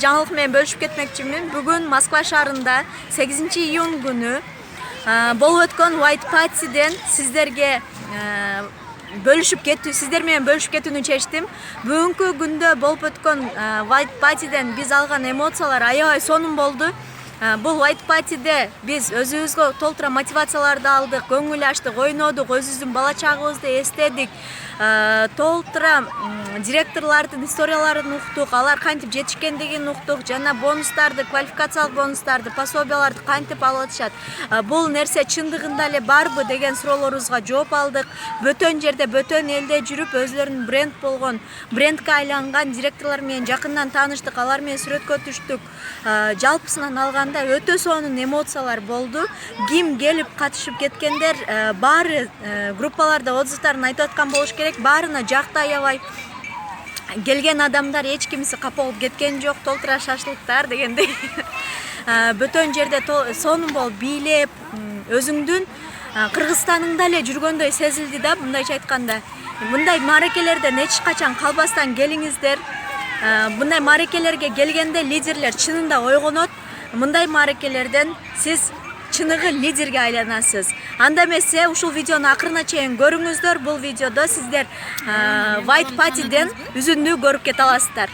жаңылык менен бөлүшүп кетмекчимин. Бүгүн Москва шаарында 8-iyun күнү болуп өткөн White Party'ден сиздер менен бөлүшүп кетүүнү чечтим. Бүгүнкү күндө болуп өткөн White Party'ден биз алган эмоциялар аябай сонун болду. Бул White Party'де биз өзүбүзгө толтура мотивацияларды алдык, көңүл ачтык, ойнодук, өзүбүздүн бала чагыбызды эстедик. Толтура директорлордун историяларын уктук, алар кантип жетишкендигин уктук, жана бонустарды, квалификациялык бонустарды, пособияларды кантип алып атышат. Бул нерсе чындыгында эле барбы деген суроолорубузга жооп алдык. Бөтөн жерде, бөтөн элде жүрүп, өзлөрүнүн брендке айланган директорлор менен жакындан тааныштык, алар менен сүрөткө түштүк. Жалпысынан алганда өтө сонун эмоциялар болду. Ким келип катышып кеткендер, баары группаларда отзывдарын айтып аткан болуш керек. Баарына жакты аябай. Келген адамдар эч кимиси капа болуп кеткен жок, толтура шашлыктар дегендей. Бөтөн жерде сонун болуп бийлеп, өзүңдүн Кыргызстаныңда эле жүргөндөй сезилди да, мындайча айтканда. Мындай мааракелерден эч качан калбастан келиңиздер. Мындай мааракелерге келгенде лидерлер чынында ойгонот. Мындай мааракелерден сиз чыныгы лидерге айланасыз. Анда эмесе ушул видеону акырына чейин көрүңүздөр. Бул видеодо сиздер White Party'ден үзүндү көрүп кете аласыздар.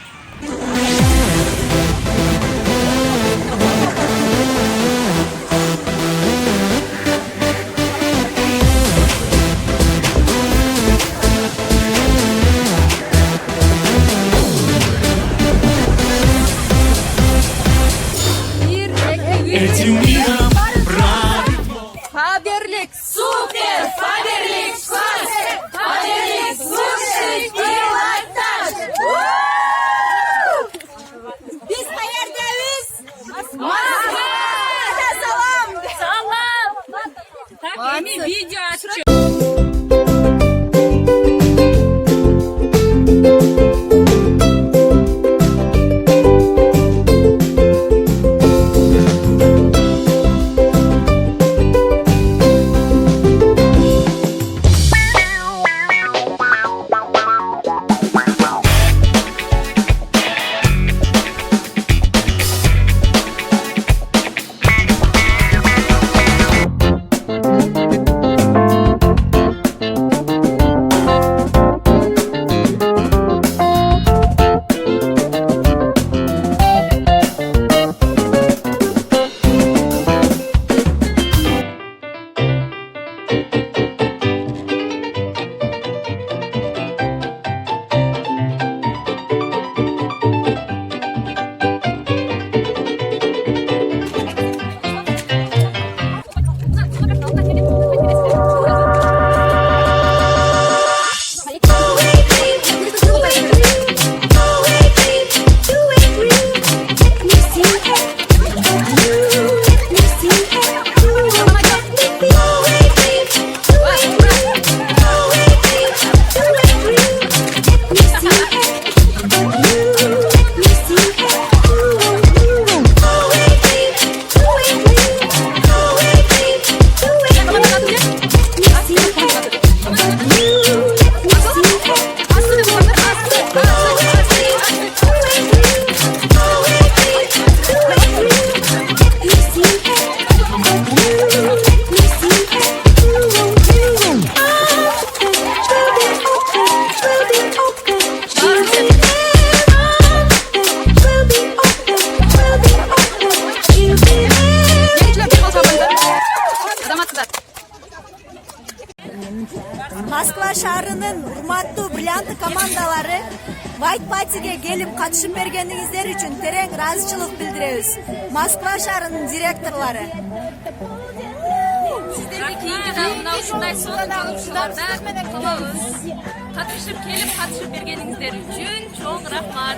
Этим миром правит Фаберлик, супер, Фаберлик, класс, Фаберлик, лучший пилотаж. Biz qayerdayız? Moskva. Salom. Salom. Так, видео açık. Moskva шаарынын урматтуу бриллиантты командалары White Party'ге келип катышып бергениңиздер үчүн терең ыраазычылык билдиребиз. Moskva шаарынын директорлору. Сиздерге кийинки да мына ушундай сонун жолугушууларда күтөбүз. Катышып келип катышып бергениңиздер үчүн чоң рахмат.